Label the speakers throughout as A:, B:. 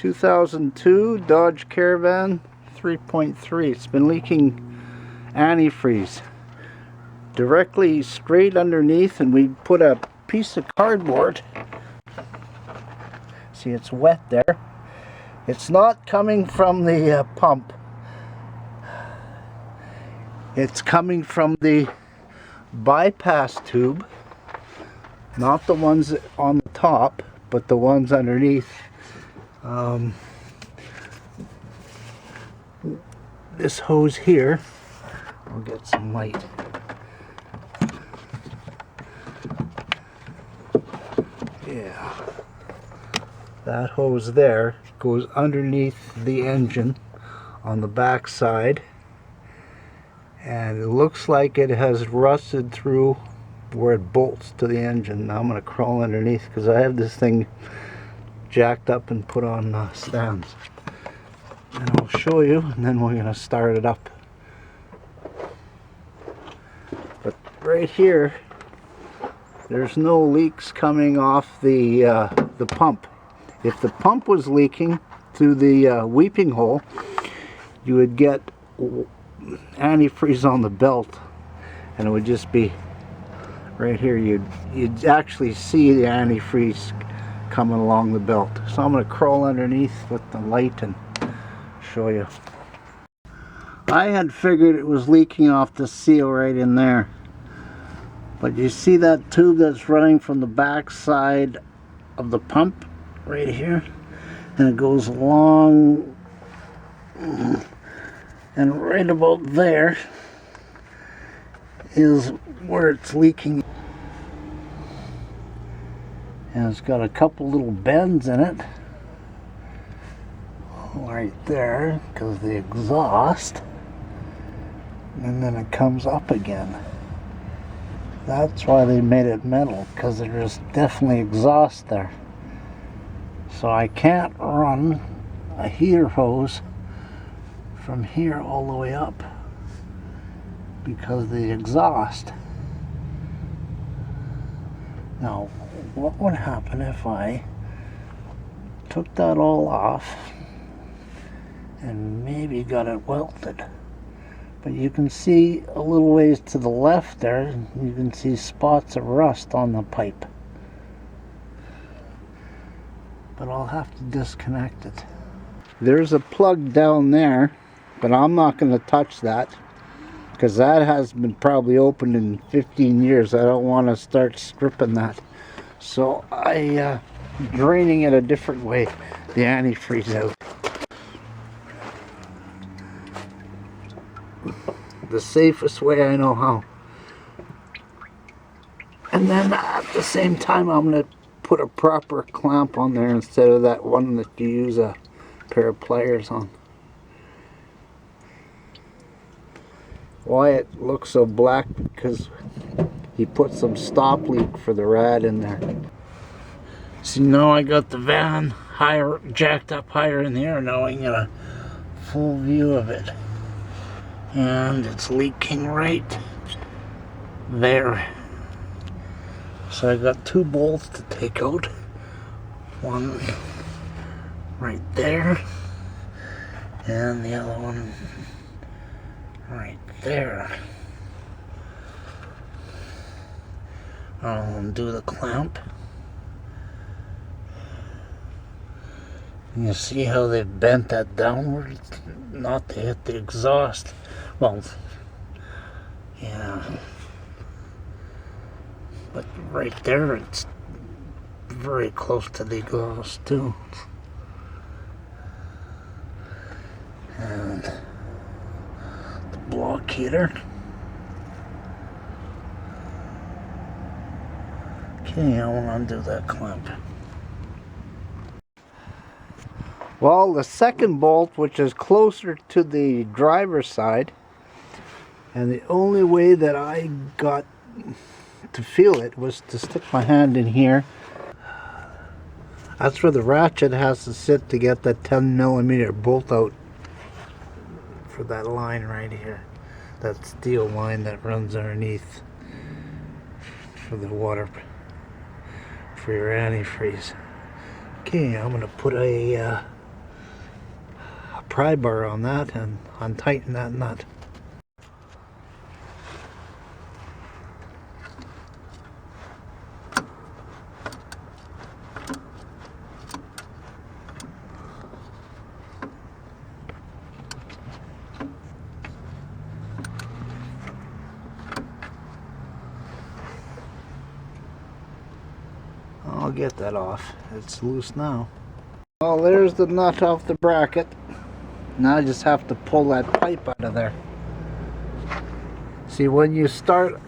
A: 2002 Dodge Caravan 3.3. It's been leaking antifreeze directly straight underneath, and we put a piece of cardboard. See, it's wet there. It's not coming from the pump. It's coming from the bypass tube, not the ones on the top, but the ones underneath. This hose here, I'll get some light. Yeah, that hose there goes underneath the engine on the back side, and it looks like it has rusted through where it bolts to the engine. Now I'm going to crawl underneath because I have this thing jacked up and put on stands, and I'll show you, and then we're going to start it up. But right here, there's no leaks coming off the pump. If the pump was leaking through the weeping hole, you would get antifreeze on the belt, and it would just be right here. You'd actually see the antifreeze coming along the belt. So I'm going to crawl underneath with the light and show you. I had figured it was leaking off the seal right in there, but you see that tube that's running from the back side of the pump right here, and it goes along, and right about there is where it's leaking, and it's got a couple little bends in it right there because of the exhaust, and then it comes up again. That's why they made it metal, because there's definitely exhaust there. So I can't run a heater hose from here all the way up because of the exhaust. Now, what would happen if I took that all off and maybe got it welded? But you can see a little ways to the left there, you can see spots of rust on the pipe. But I'll have to disconnect it. There's a plug down there, but I'm not going to touch that because that has been probably opened in 15 years. I don't want to start stripping that. So I'm draining it a different way, the antifreeze out. The safest way I know how. And then at the same time, I'm going to put a proper clamp on there instead of that one that you use a pair of pliers on. Why it looks so black? Because he put some stop leak for the rad in there. See, now I got the van higher, jacked up higher in the air. Now I get a full view of it. And it's leaking right there. So I got two bolts to take out. One right there, and the other one right there. I'll undo the clamp. You see how they've bent that downward, not to hit the exhaust. Well, yeah, but right there it's very close to the exhaust too. And the block heater. Okay, I want to undo that clamp. Well, the second bolt, which is closer to the driver's side, and the only way that I got to feel it was to stick my hand in here. That's where the ratchet has to sit to get that 10mm bolt out for that line right here. That steel line that runs underneath for the water, for your antifreeze. Okay, I'm going to put a pry bar on that and untighten that nut. I'll get that off. It's loose now. Well, there's the nut off the bracket. Now I just have to pull that pipe out of there. See, when you start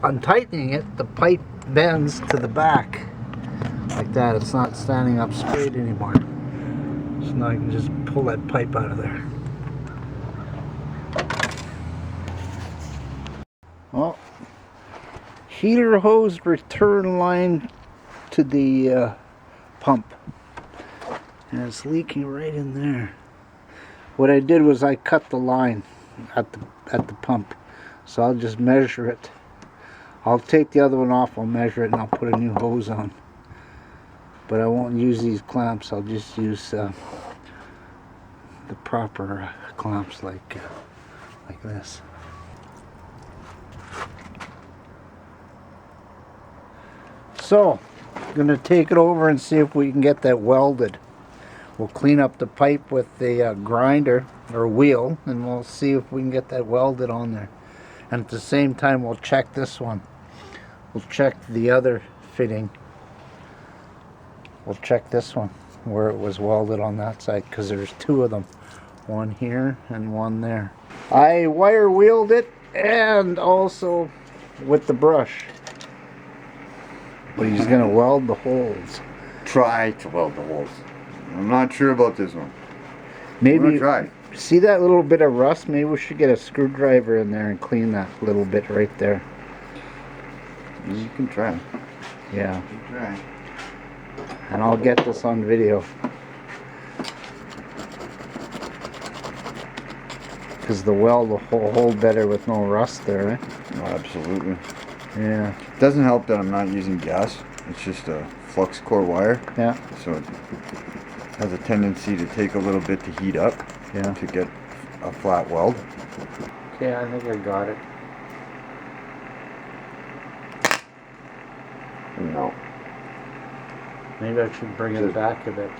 A: untightening it, the pipe bends to the back. Like that. It's not standing up straight anymore. So now I can just pull that pipe out of there. Well, heater hose return line to the pump, and it's leaking right in there. What I did was I cut the line at the pump, so I'll just measure it. I'll take the other one off, I'll measure it, and I'll put a new hose on. But I won't use these clamps. I'll just use the proper clamps like this. So I'm gonna take it over and see if we can get that welded. We'll clean up the pipe with the grinder or wheel, and we'll see if we can get that welded on there. And at the same time, we'll check this one. We'll check the other fitting. We'll check this one where it was welded on that side, because there's two of them, one here and one there. I wire wheeled it and also with the brush. But he's gonna weld the holes.
B: Try to weld the holes. I'm not sure about this one.
A: Maybe
B: try.
A: See that little bit of rust? Maybe we should get a screwdriver in there and clean that little bit right there.
B: You can try.
A: Yeah.
B: You can try.
A: And I'll get this on video. Because the weld will hold better with no rust there, right?
B: Oh, absolutely.
A: Yeah.
B: It doesn't help that I'm not using gas. It's just a flux core wire.
A: Yeah.
B: So it has a tendency to take a little bit to heat up.
A: Yeah.
B: To get a flat weld.
A: Okay, I think I got it.
B: No.
A: Maybe I should bring it back a bit.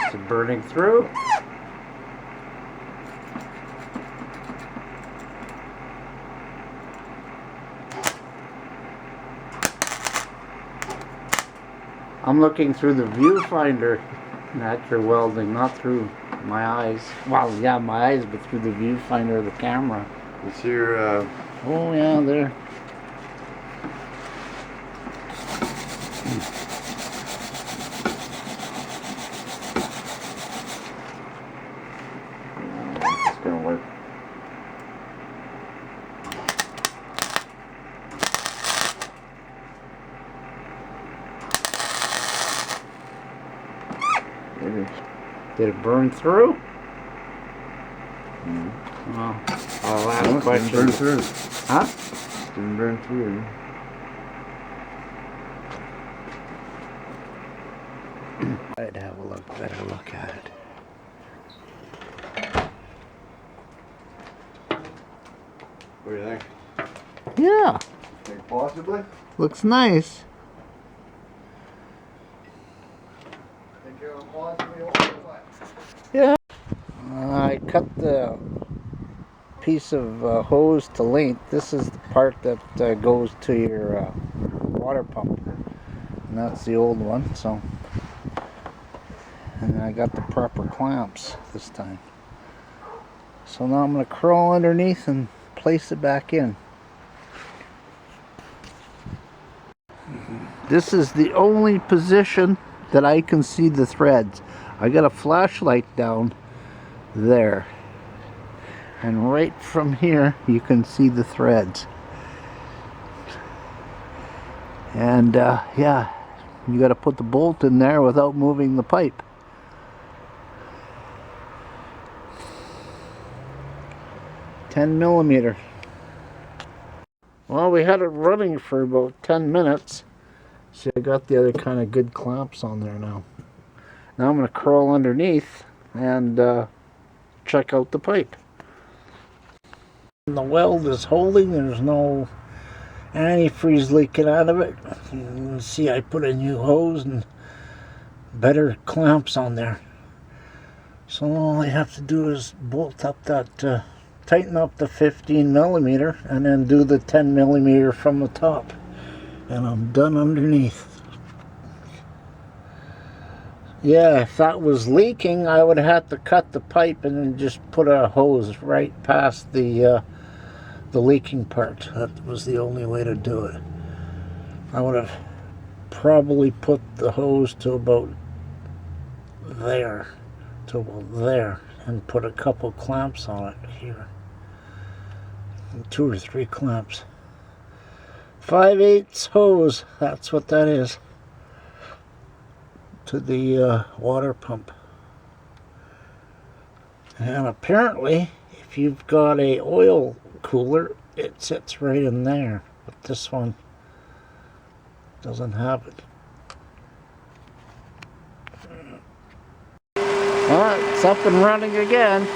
A: Is it burning through? I'm looking through the viewfinder at your welding, not through my eyes. Well, yeah, my eyes, but through the viewfinder of the camera.
B: It's your,
A: Oh, yeah, there.
B: It's gonna work.
A: Did it burn through?
B: Mm-hmm.
A: Well, I'll ask
B: No,
A: questions.
B: didn't burn through.
A: Huh?
B: Didn't burn through.
A: I'd have a better look at it.
B: What do you think?
A: Yeah,
B: Think possibly?
A: looks nice.
B: Think it'll possibly hold what?
A: Yeah. I cut the piece of hose to length. This is the part that goes to your water pump, and that's the old one. So, and I got the proper clamps this time. So now I'm going to crawl underneath and place it back in. This is the only position that I can see the threads. I got a flashlight down there, and right from here you can see the threads. And yeah, you got to put the bolt in there without moving the pipe. $10 millimeter. Well, we had it running for about 10 minutes. See, I got the other kind of good clamps on there now. Now I'm going to crawl underneath and check out the pipe. And the weld is holding. There's no antifreeze leaking out of it. You can see I put a new hose and better clamps on there. So all I have to do is bolt up that, tighten up the 15 millimeter and then do the 10 millimeter from the top. And I'm done underneath. Yeah, if that was leaking, I would have to cut the pipe and then just put a hose right past the leaking part. That was the only way to do it. I would have probably put the hose to about there, to about there, and put a couple clamps on it here. 2 or 3 clamps. 5/8 hose, that's what that is, to the water pump. And apparently, if you've got a oil cooler, it sits right in there, but this one doesn't have it. Well, it's up and running again.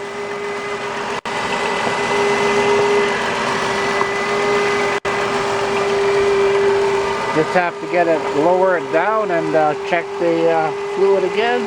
A: Just have to get it, lower it down and check the fluid again.